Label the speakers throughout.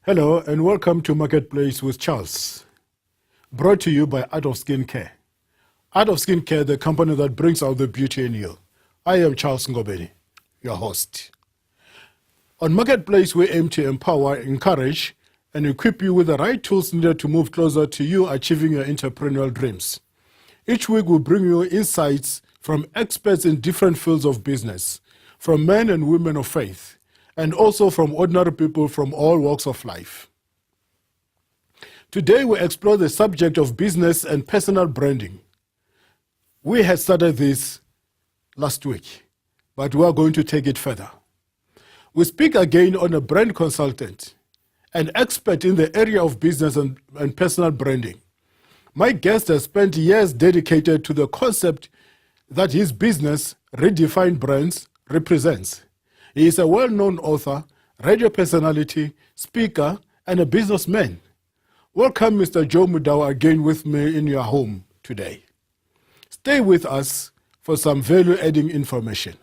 Speaker 1: Hello and welcome to Marketplace with Charles, brought to you by Art of Skin Care. Art of Skin Care, the company that brings out the beauty in you. I am Charles Ngobeni, your host. On Marketplace, we aim to empower, encourage, and equip you with the right tools needed to move closer to you achieving your entrepreneurial dreams. Each week, we'll bring you insights from experts in different fields of business, from men and women of faith, and also from ordinary people from all walks of life. Today, we explore the subject of business and personal branding. We had started this last week, but we are going to take it further. We speak again on a brand consultant, an expert in the area of business and personal branding. My guest has spent years dedicated to the concept that his business, Redefined Brands, represents. He is a well-known author, radio personality, speaker, and a businessman. Welcome, Mr. Joe Mudau, again with me in your home today. Stay with us for some value-adding information.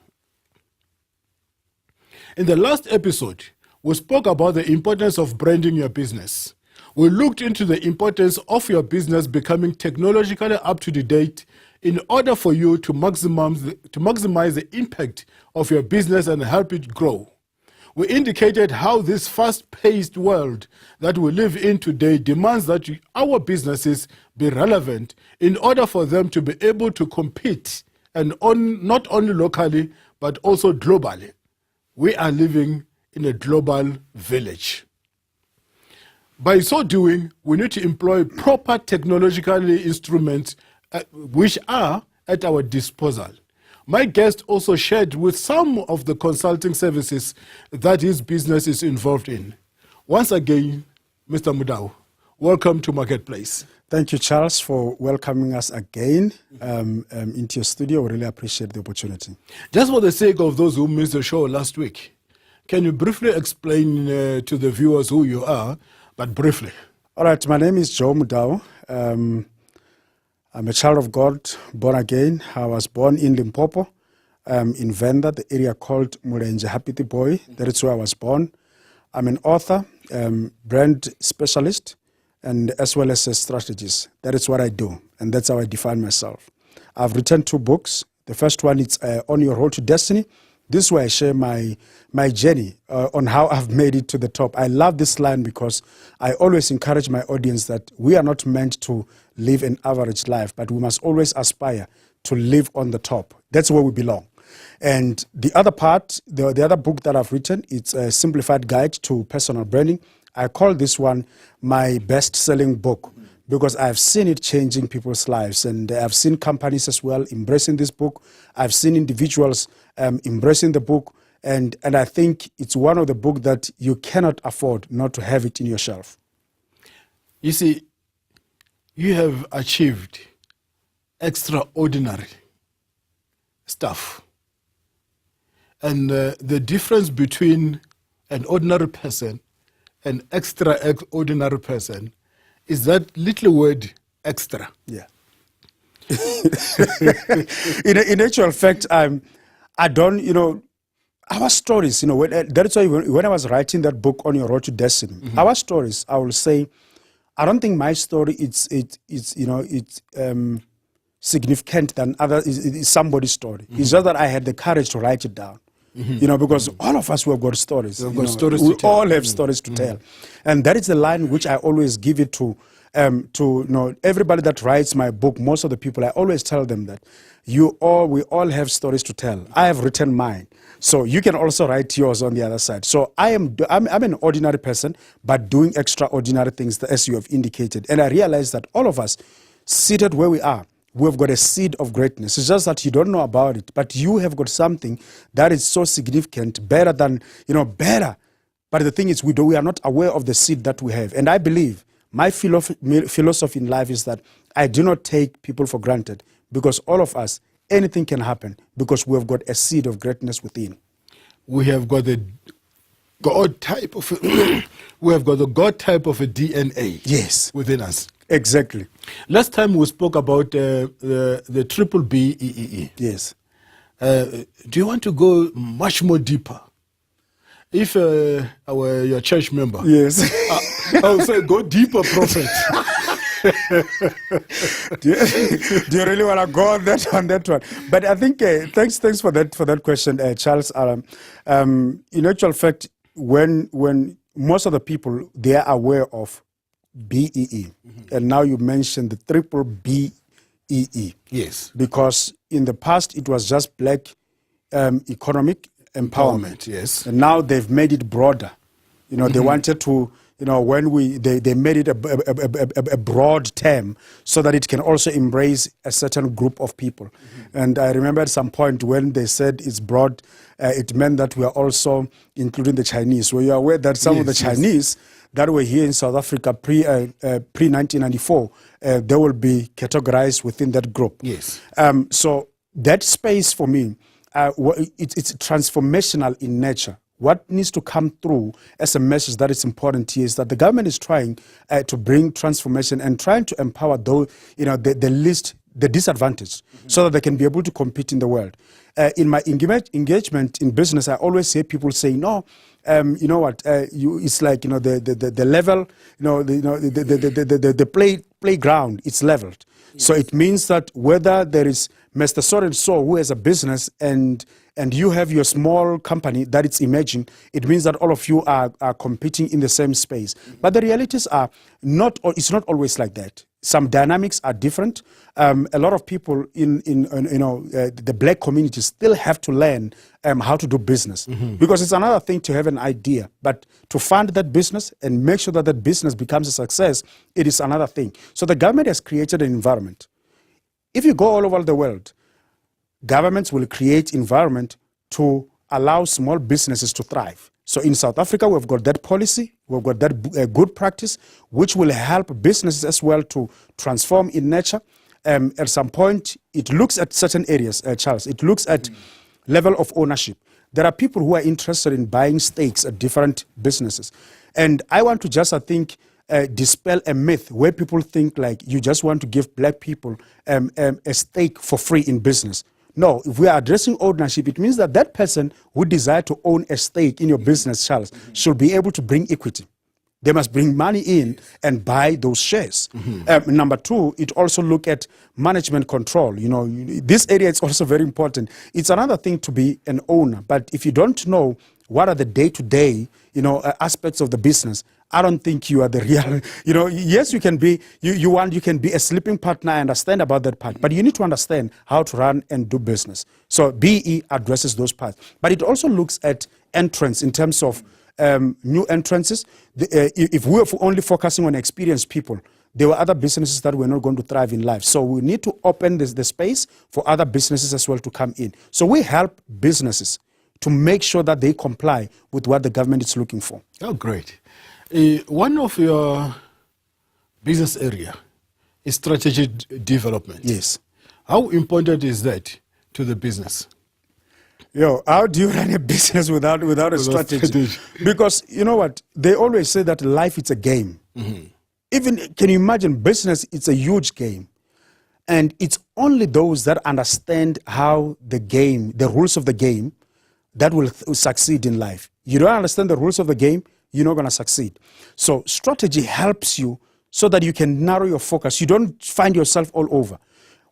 Speaker 1: In the last episode, we spoke about the importance of branding your business. We looked into the importance of your business becoming technologically up to date in order for you to maximize the impact of your business and help it grow. We indicated how this fast-paced world that we live in today demands that our businesses be relevant in order for them to be able to compete, and not only locally, but also globally. We are living in a global village. By so doing, we need to employ proper technological instruments which are at our disposal. My guest also shared with some of the consulting services that his business is involved in. Once again, Mr. Mudau, welcome to Marketplace.
Speaker 2: Thank you, Charles, for welcoming us again into your studio. We really appreciate the opportunity.
Speaker 1: Just for the sake of those who missed the show last week, can you briefly explain to the viewers who you are, but briefly?
Speaker 2: All right, my name is Joe Mudau. I'm a child of God, born again. I was born in Limpopo, in Venda, the area called Mulenje Hapiti Boy. That is where I was born. I'm an author, brand specialist, and as well as a strategist. That is what I do, and that's how I define myself. I've written 2 books. The first one is On Your Road to Destiny. This is where I share my journey on how I've made it to the top. I love this line because I always encourage my audience that we are not meant to live an average life, but we must always aspire to live on the top. That's where we belong. And the other part, the other book that I've written, it's a simplified guide to personal branding. I call this one my best-selling book because I've seen it changing people's lives, and I've seen companies as well embracing this book. I've seen individuals embracing the book, and I think it's one of the books that you cannot afford not to have it in your shelf.
Speaker 1: You see, you have achieved extraordinary stuff. And the difference between an ordinary person and extraordinary person is that little word extra.
Speaker 2: Yeah. in actual fact, I don't, our stories, that's why when I was writing that book On Your Road to Destiny, our stories, I will say, I don't think my story it's significant than it's somebody's story. It's just that I had the courage to write it down. Because all of us, we have got stories. We all have stories to tell. And that is the line which I always give it to everybody that writes my book. Most of the people, I always tell them that we all have stories to tell. I have written mine. So you can also write yours on the other side. So I'm an ordinary person, but doing extraordinary things, as you have indicated. And I realize that all of us, seated where we are, we've got a seed of greatness. It's just that you don't know about it, but you have got something that is so significant, better than, better. But the thing is, we are not aware of the seed that we have. And I believe my philosophy in life is that I do not take people for granted, because all of us, anything can happen, because we have got a seed of greatness within.
Speaker 1: We have got the God type of we have got the God type of a DNA.
Speaker 2: Yes,
Speaker 1: within us.
Speaker 2: Exactly.
Speaker 1: Last time we spoke about the triple BEE.
Speaker 2: Yes.
Speaker 1: Do you want to go much more deeper If I were your church member,
Speaker 2: Yes.
Speaker 1: I would say go deeper, prophet.
Speaker 2: do you really want to go on that one? But I think thanks for that question, Charles. In actual fact, when most of the people, they are aware of BEE, and now you mentioned the triple BEE.
Speaker 1: Yes,
Speaker 2: because in the past it was just black economic empowerment.
Speaker 1: Yes,
Speaker 2: and now they've made it broader. They wanted to. When they made it a broad term so that it can also embrace a certain group of people. And I remember at some point when they said it's broad, it meant that we are also including the Chinese. Were you aware that some of the Chinese that were here in South Africa pre 1994, they will be categorized within that group?
Speaker 1: Yes.
Speaker 2: So that space for me, it's transformational in nature. What needs to come through as a message that is important here is that the government is trying to bring transformation and trying to empower the disadvantaged, so that they can be able to compete in the world. In my engagement in business, I always hear people say, "No, you know what? It's like the level, the playground. It's leveled." Yes. So it means that whether there is Mr. So and so who has a business and you have your small company that it's emerging, it means that all of you are competing in the same space. But the realities are it's not always like that. Some dynamics are different. A lot of people in the black community still have to learn how to do business, because it's another thing to have an idea, but to fund that business and make sure that that business becomes a success, it is another thing. So the government has created an environment. If you go all over the world, governments will create environment to allow small businesses to thrive. So in South Africa, we've got that policy, we've got that good practice, which will help businesses as well to transform in nature. At some point, it looks at certain areas, Charles. It looks at level of ownership. There are people who are interested in buying stakes at different businesses. And I want to just, dispel a myth where people think like you just want to give black people a stake for free in business. No, if we are addressing ownership, it means that that person who desires to own a stake in your business, Charles, should be able to bring equity. They must bring money in and buy those shares. Number two, it also look at management control. This area is also very important. It's another thing to be an owner, but if you don't know what are the day-to-day, aspects of the business, I don't think you are the real, yes, you can be, you can be a sleeping partner. I understand about that part, but you need to understand how to run and do business. So BE addresses those parts, but it also looks at entrance in terms of new entrances. If we were only focusing on experienced people, there were other businesses that were not going to thrive in life. So we need to open the space for other businesses as well to come in. So we help businesses to make sure that they comply with what the government is looking for.
Speaker 1: Oh, great. One of your business area is strategic development.
Speaker 2: Yes.
Speaker 1: How important is that to the business?
Speaker 2: How do you run a business without a strategy? Because you know what? They always say that life is a game. Even, can you imagine, business, it's a huge game. And it's only those that understand how the rules of the game, that will succeed in life. You don't understand the rules of the game, you're not going to succeed. So strategy helps you so that you can narrow your focus. You don't find yourself all over.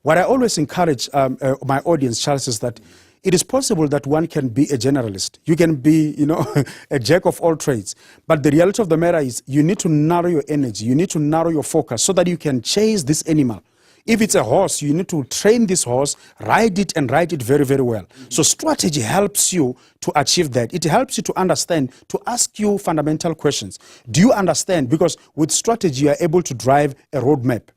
Speaker 2: What I always encourage my audience, Charles, is that it is possible that one can be a generalist. You can be, a jack of all trades. But the reality of the matter is you need to narrow your energy. You need to narrow your focus so that you can chase this animal. If it's a horse, you need to train this horse, ride it and ride it very, very well. So strategy helps you to achieve that. It helps you to understand, to ask you fundamental questions. Do you understand? Because with strategy, you are able to drive a roadmap.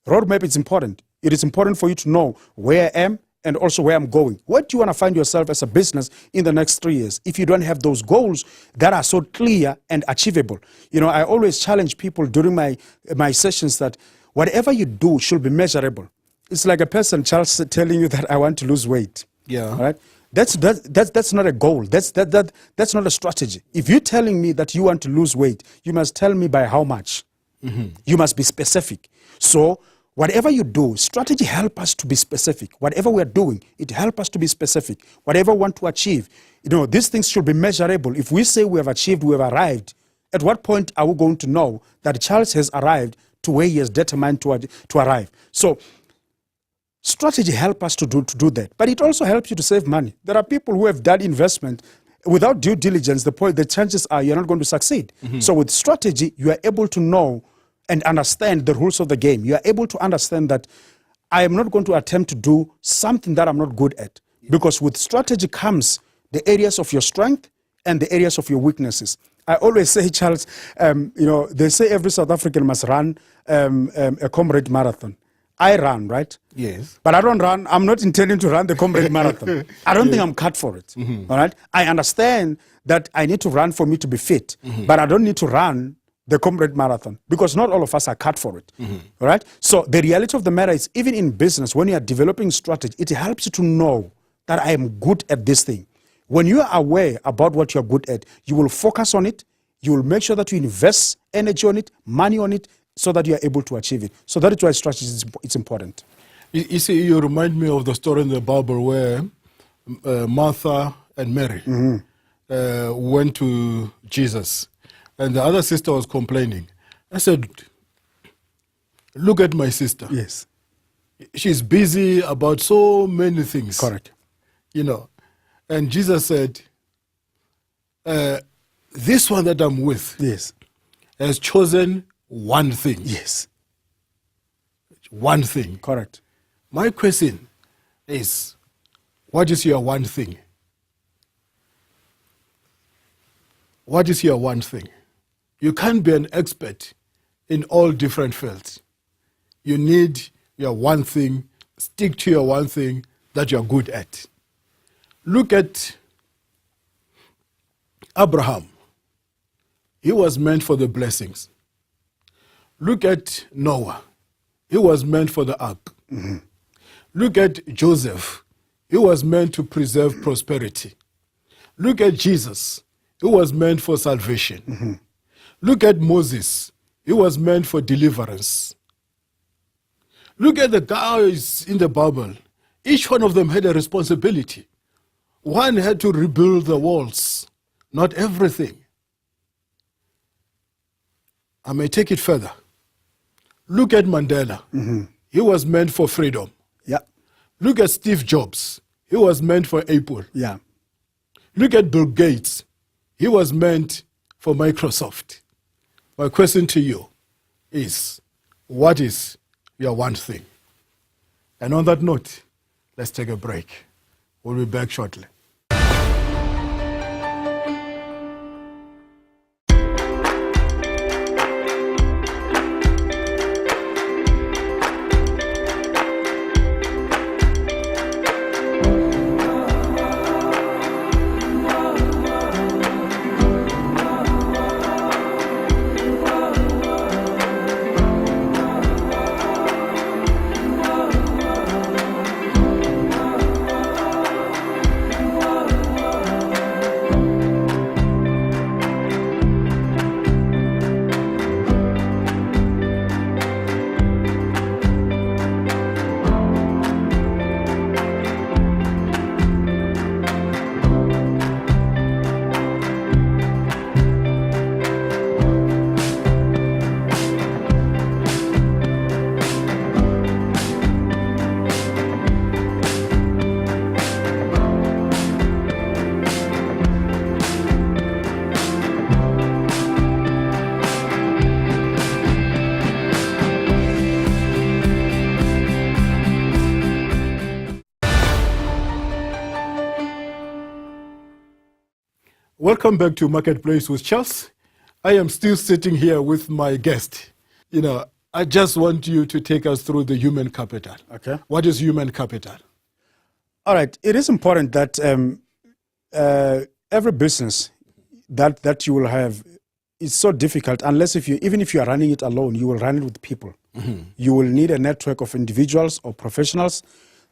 Speaker 2: Roadmap is important. It is important for you to know where I am and also where I'm going. What do you want to find yourself as a business in the next 3 years? If you don't have those goals that are so clear and achievable. I always challenge people during my sessions that whatever you do should be measurable. It's like a person, Charles, telling you that I want to lose weight.
Speaker 1: Yeah.
Speaker 2: All right? That's not a goal. That's not a strategy. If you're telling me that you want to lose weight, you must tell me by how much. You must be specific. So whatever you do, strategy help us to be specific. Whatever we're doing, it help us to be specific. Whatever we want to achieve, these things should be measurable. If we say we have achieved, we have arrived, at what point are we going to know that Charles has arrived to where he has determined to arrive? So strategy help us to do that. But it also helps you to save money. There are people who have done investment without due diligence. The chances are you're not going to succeed. So with strategy, you are able to know and understand the rules of the game. You are able to understand that I am not going to attempt to do something that I'm not good at. Because with strategy comes the areas of your strength and the areas of your weaknesses. I always say, Charles, they say every South African must run a comrade marathon. I run, right?
Speaker 1: Yes.
Speaker 2: But I don't run. I'm not intending to run the comrade marathon. I don't think I'm cut for it. All right. I understand that I need to run for me to be fit, but I don't need to run the comrade marathon because not all of us are cut for it. All right. So the reality of the matter is, even in business, when you are developing strategy, it helps you to know that I am good at this thing. When you are aware about what you're good at, you will focus on it. You will make sure that you invest energy on it, money on it, so that you are able to achieve it. So that is why strategy is important.
Speaker 1: You see, you remind me of the story in the Bible where Martha and Mary went to Jesus, and the other sister was complaining. I said, look at my sister.
Speaker 2: Yes.
Speaker 1: She's busy about so many things.
Speaker 2: Correct.
Speaker 1: And Jesus said, this one that I'm with has chosen one thing.
Speaker 2: Yes.
Speaker 1: One thing.
Speaker 2: Correct.
Speaker 1: My question is, what is your one thing? What is your one thing? You can't be an expert in all different fields. You need your one thing, stick to your one thing that you're good at. Look at Abraham. He was meant for the blessings. Look at Noah. He was meant for the ark. Look at Joseph. He was meant to preserve prosperity. Look at Jesus. He was meant for salvation. Look at Moses. He was meant for deliverance. Look at the guys in the Bible. Each one of them had a responsibility. One had to rebuild the walls, not everything. I may take it further. Look at Mandela. He was meant for freedom.
Speaker 2: Yeah.
Speaker 1: Look at Steve Jobs. He was meant for Apple.
Speaker 2: Yeah.
Speaker 1: Look at Bill Gates. He was meant for Microsoft. My question to you is, what is your one thing? And on that note, let's take a break. We'll be back shortly. Welcome back to Marketplace with Charles. I am still sitting here with my guest. I just want you to take us through the human capital.
Speaker 2: Okay.
Speaker 1: What is human capital?
Speaker 2: All right. It is important that every business that you will have is so difficult unless even if you are running it alone, you will run it with people. You will need a network of individuals or professionals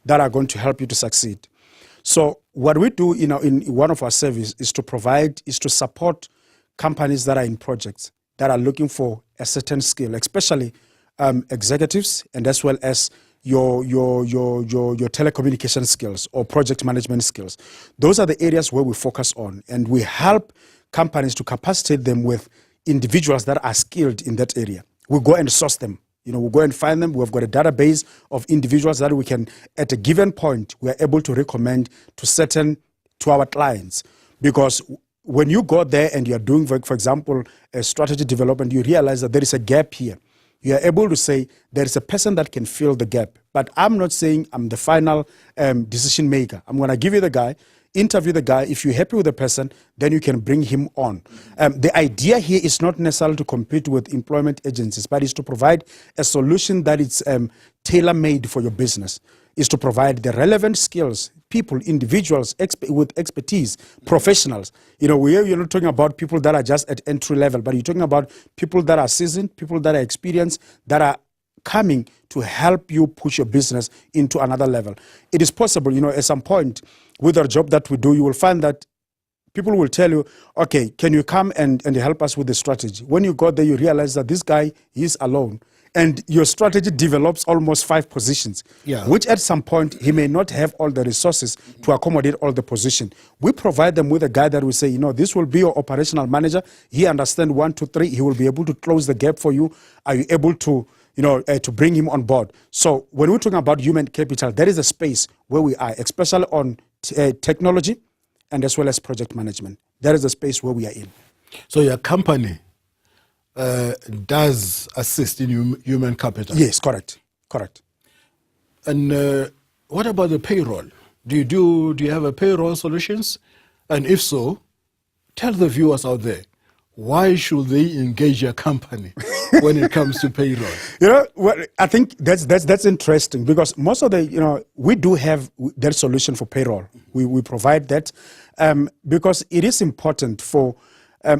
Speaker 2: that are going to help you to succeed. So what we do in one of our services is to support companies that are in projects that are looking for a certain skill, especially executives and as well as your telecommunication skills or project management skills. Those are the areas where we focus on, and we help companies to capacitate them with individuals that are skilled in that area. We go and source them. We go and find them. We've got a database of individuals that we can, at a given point, we are able to recommend to our clients. Because when you go there and you're doing, for example, a strategy development, you realize that there is a gap here. You are able to say there is a person that can fill the gap. But I'm not saying I'm the final decision maker. I'm going to give you the guy, interview the guy. If you're happy with the person, then you can bring him on. The idea here is not necessarily to compete with employment agencies, but is to provide a solution that is tailor-made for your business. Is to provide the relevant skills, people, individuals with expertise, professionals. You're not talking about people that are just at entry level, but you're talking about people that are seasoned, people that are experienced, that are coming to help you push your business into another level. It is possible, at some point with our job that we do, you will find that people will tell you, okay, can you come and help us with the strategy? When you go there, you realize that this guy is alone. And your strategy develops almost 5 positions, which at some point he may not have all the resources to accommodate all the positions. We provide them with a guy that will say, this will be your operational manager. He understands 1, 2, 3. He will be able to close the gap for you. Are you able to, to bring him on board? So when we're talking about human capital, there is a space where we are, especially on technology and as well as project management. There is a space where we are in.
Speaker 1: So your company does assist in human capital?
Speaker 2: Yes, correct.
Speaker 1: And what about the payroll? Do you have a payroll solutions? And if so, tell the viewers out there, why should they engage your company when it comes to payroll?
Speaker 2: Well, I think that's interesting, because most of the, we do have that solution for payroll. We provide that because it is important for,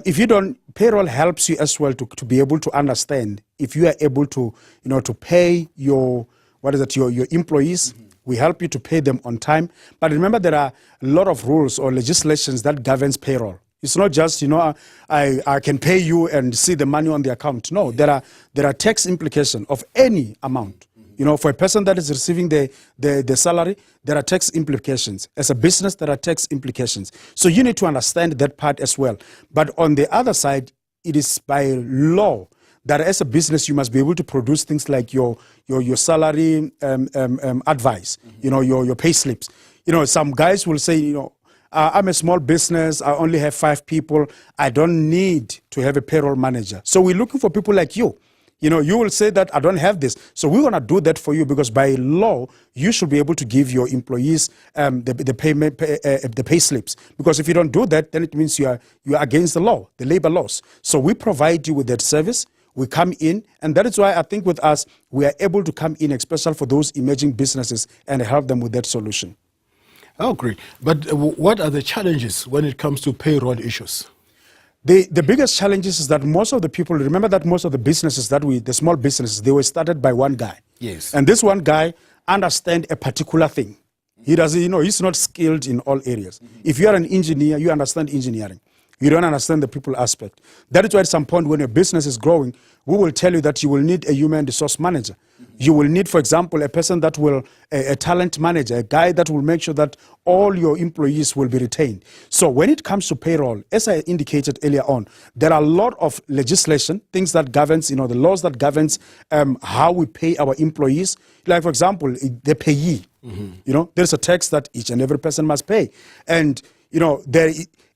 Speaker 2: if you don't, payroll helps you as well to be able to understand if you are able to, to pay your employees. We help you to pay them on time. But remember, there are a lot of rules or legislations that governs payroll. It's not just, I can pay you and see the money on the account. No, there are tax implications of any amount. For a person that is receiving the salary, there are tax implications. As a business, there are tax implications. So you need to understand that part as well. But on the other side, it is by law that as a business, you must be able to produce things like your salary advice, your pay slips. Some guys will say, I'm a small business, I only have 5 people, I don't need to have a payroll manager. So we're looking for people like you. You will say that I don't have this. So we're going to do that for you, because by law, you should be able to give your employees the pay slips. Because if you don't do that, then it means you are against the law, the labor laws. So we provide you with that service. We come in, and that is why I think with us, we are able to come in, especially for those emerging businesses, and help them with that solution.
Speaker 1: Oh, great. But what are the challenges when it comes to payroll issues?
Speaker 2: The biggest challenges is that most of the people, remember that most of the businesses the small businesses, they were started by one guy.
Speaker 1: Yes.
Speaker 2: And this one guy understands a particular thing. He doesn't, he's not skilled in all areas. If you are an engineer, you understand engineering. You don't understand the people aspect. That is why at some point when your business is growing, we will tell you that you will need a human resource manager. You will need, for example, a person that will, a talent manager, a guy that will make sure that all your employees will be retained. So when it comes to payroll, as I indicated earlier on, there are a lot of legislation, things that governs, the laws that governs how we pay our employees. Like, for example, the payee. There's a tax that each and every person must pay. And,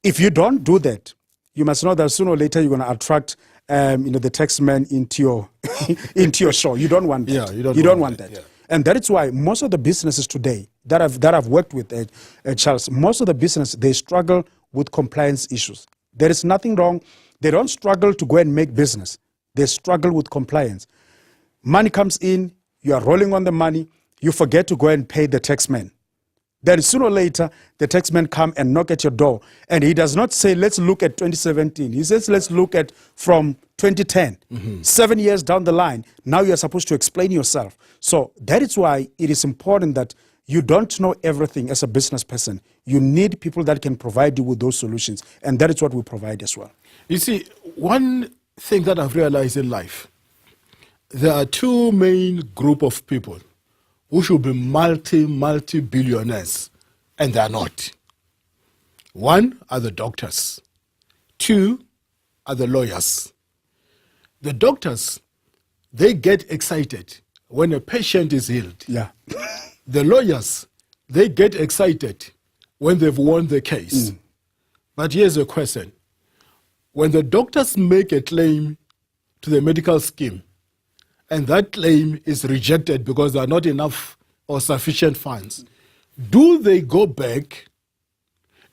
Speaker 2: if you don't do that, you must know that sooner or later you're going to attract the tax man into your into your show. You don't want that.
Speaker 1: Yeah, you
Speaker 2: don't want that.
Speaker 1: Yeah.
Speaker 2: And that is why most of the businesses today that I've worked with, Charles, most of the business, they struggle with compliance issues. There is nothing wrong. They don't struggle to go and make business. They struggle with compliance. Money comes in, you are rolling on the money, you forget to go and pay the tax man. Then sooner or later, the taxman come and knock at your door. And he does not say, let's look at 2017. He says, let's look at from 2010. 7 years down the line, now you're supposed to explain yourself. So that is why it is important that you don't know everything as a business person. You need people that can provide you with those solutions. And that is what we provide as well.
Speaker 1: You see, one thing that I've realized in life, there are two main group of people who should be multi-billionaires, and they are not. One are the doctors. Two are the lawyers. The doctors, they get excited when a patient is healed.
Speaker 2: Yeah.
Speaker 1: The lawyers, they get excited when they've won the case. But here's a question. When the doctors make a claim to the medical scheme, and that claim is rejected because there are not enough or sufficient funds, do they go back?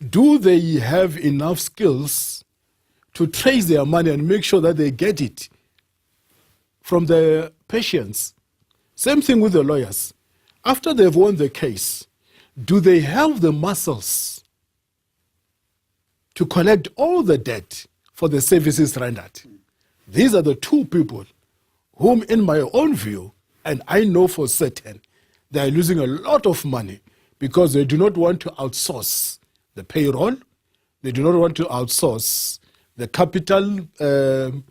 Speaker 1: Do they have enough skills to trace their money and make sure that they get it from the patients? Same thing with the lawyers. After they've won the case, do they have the muscles to collect all the debt for the services rendered? These are the two people whom, in my own view, and I know for certain, they are losing a lot of money because they do not want to outsource the payroll, they do not want to outsource the capital, the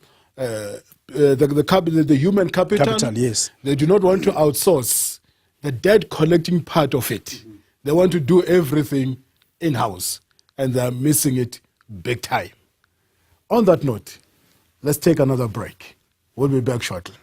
Speaker 1: human capital.
Speaker 2: Capital, yes.
Speaker 1: They do not want to outsource the debt collecting part of it. They want to do everything in-house, and they're missing it big time. On that note, let's take another break. We'll be back shortly.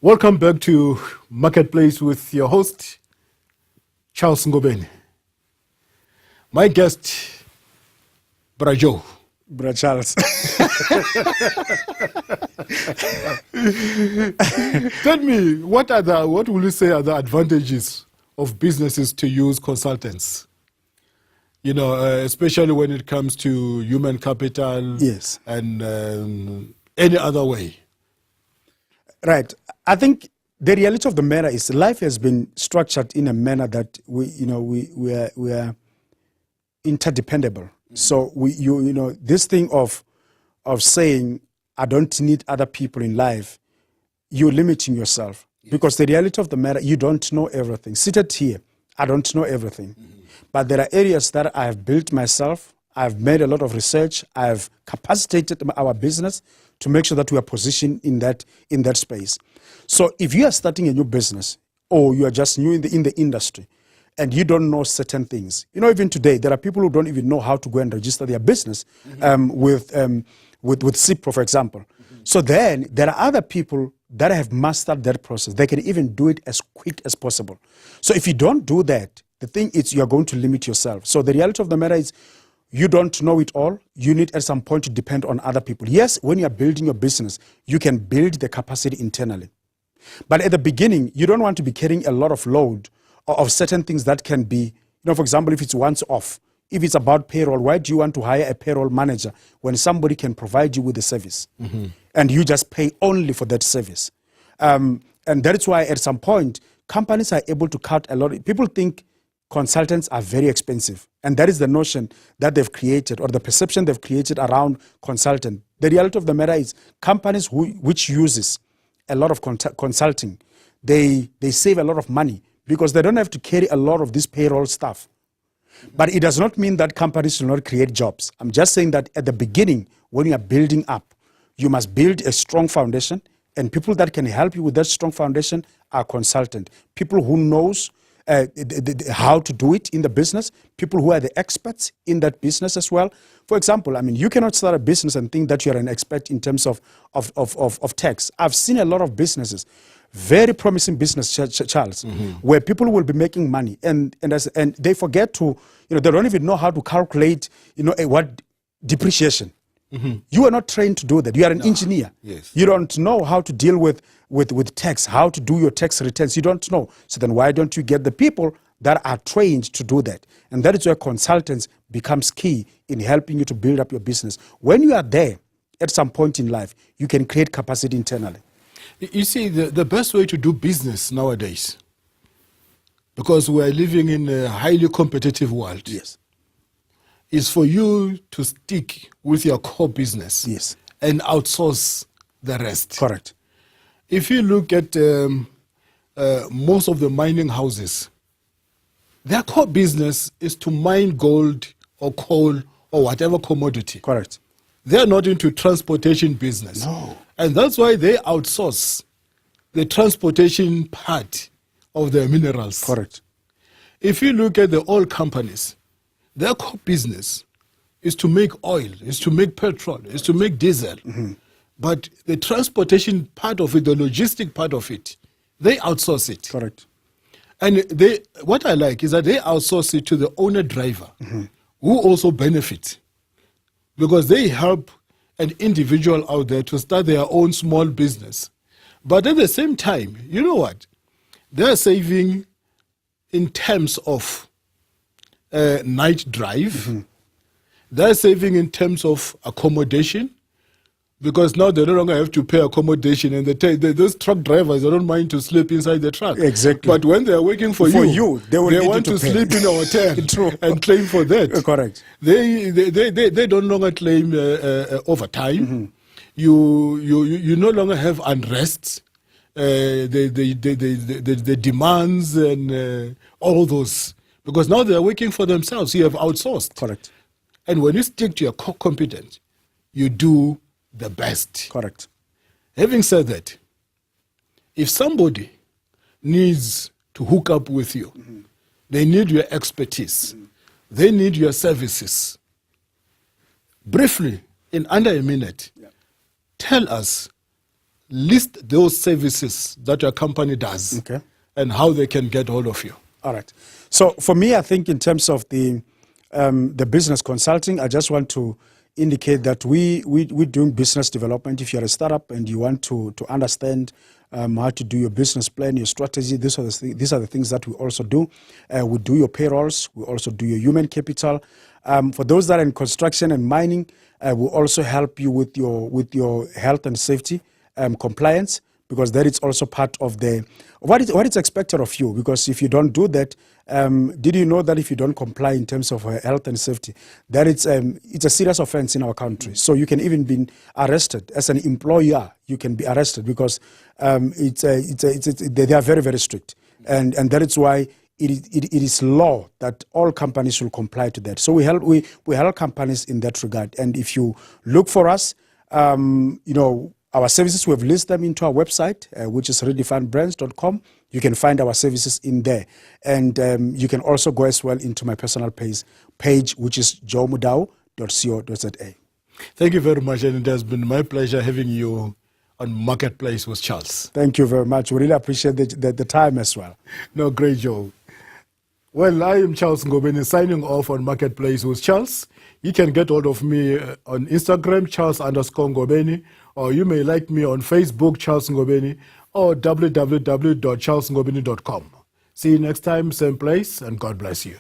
Speaker 1: Welcome back to Marketplace with your host, Charles Ngobeni. My guest, Brajo.
Speaker 2: Bra Charles.
Speaker 1: Tell me, what will you say are the advantages of businesses to use consultants? You know, especially when it comes to human capital,
Speaker 2: Yes.
Speaker 1: And any other way.
Speaker 2: Right. I think the reality of the matter is life has been structured in a manner that we are interdependable. So this thing of saying I don't need other people in life, you're limiting yourself. Yes. Because the reality of the matter, you don't know everything. Seated here, I don't know everything. But there are areas that I have built myself. I've made a lot of research. I've capacitated our business to make sure that we are positioned in that space. So if you are starting a new business or you are just new in the industry and you don't know certain things, even today there are people who don't even know how to go and register their business with CIPRO, for example. So then there are other people that have mastered that process. They can even do it as quick as possible. So if you don't do that, the thing is you are going to limit yourself. So the reality of the matter is you don't know it all. You need at some point to depend on other people. Yes, when you are building your business, you can build the capacity internally. But at the beginning, you don't want to be carrying a lot of load of certain things that can be, for example, if it's once off, if it's about payroll, why do you want to hire a payroll manager when somebody can provide you with the service? And you just pay only for that service? And that's why at some point, companies are able to cut a lot. People think consultants are very expensive. And that is the notion that they've created or the perception they've created around consultant. The reality of the matter is companies which uses a lot of consulting, they save a lot of money because they don't have to carry a lot of this payroll stuff. But it does not mean that companies will not create jobs. I'm just saying that at the beginning, when you are building up, you must build a strong foundation, and people that can help you with that strong foundation are consultants, people who knows how to do it in the business, people who are the experts in that business as well. For example, I mean, you cannot start a business and think that you're an expert in terms of tax. I've seen a lot of businesses, very promising business, Charles, where people will be making money and they forget to, they don't even know how to calculate, what depreciation. You are not trained to do that. You are an engineer.
Speaker 1: Yes.
Speaker 2: You don't know how to deal with tax, how to do your tax returns. You don't know. So then why don't you get the people that are trained to do that? And that is where consultants becomes key in helping you to build up your business. When you are there at some point in life, you can create capacity internally.
Speaker 1: You see, the best way to do business nowadays, because we are living in a highly competitive world,
Speaker 2: Yes.
Speaker 1: is for you to stick with your core business,
Speaker 2: Yes.
Speaker 1: and outsource the rest.
Speaker 2: Correct.
Speaker 1: If you look at most of the mining houses, their core business is to mine gold or coal or whatever commodity.
Speaker 2: Correct.
Speaker 1: They're not into transportation business.
Speaker 2: No.
Speaker 1: And that's why they outsource the transportation part of their minerals.
Speaker 2: Correct.
Speaker 1: If you look at the oil companies, their core business is to make oil, is to make petrol, is to make diesel. But the transportation part of it, the logistic part of it, they outsource it.
Speaker 2: Correct.
Speaker 1: And what I like is that they outsource it to the owner-driver, who also benefit, because they help an individual out there to start their own small business. But at the same time, you know what? They're saving in terms of night drive. They're saving in terms of accommodation, because now they no longer have to pay accommodation, and those truck drivers, they don't mind to sleep inside the truck.
Speaker 2: Exactly.
Speaker 1: But when they're working for you,
Speaker 2: they
Speaker 1: want to sleep in a hotel
Speaker 2: True.
Speaker 1: and claim for that.
Speaker 2: Correct.
Speaker 1: They don't longer claim overtime. You no longer have unrest, the demands and all those, because now they're working for themselves. You have outsourced.
Speaker 2: Correct.
Speaker 1: And when you stick to your core competence, you do the best.
Speaker 2: Correct.
Speaker 1: Having said that, if somebody needs to hook up with you, they need your expertise, they need your services. Briefly, in under a minute, tell us, list those services that your company does,
Speaker 2: Okay,
Speaker 1: and how they can get hold of you.
Speaker 2: all right. So for me, I think in terms of the business consulting, I just want to indicate that we're doing business development. If you're a startup and you want to understand how to do your business plan, your strategy, these are the things that we also do. We do your payrolls. We also do your human capital. For those that are in construction and mining, we also help you with your health and safety compliance, because that is also part of what is expected of you. Because if you don't do that, did you know that if you don't comply in terms of health and safety, that it's a serious offense in our country. So you can even be arrested as an employer. You can be arrested because they are very, very strict, and that is why it is law that all companies should comply to that. So we help companies in that regard. And if you look for us, our services, we've listed them into our website, which is redefinedbrands.com. You can find our services in there. And you can also go as well into my personal page, which is joemudau.co.za.
Speaker 1: Thank you very much, and it has been my pleasure having you on Marketplace with Charles.
Speaker 2: Thank you very much. We really appreciate the time as well.
Speaker 1: No, great job. Well, I am Charles Ngobeni, signing off on Marketplace with Charles. You can get hold of me on Instagram, Charles_Ngobeni, or you may like me on Facebook, Charles Ngobeni, or www.charlesngobeni.com. See you next time, same place, and God bless you.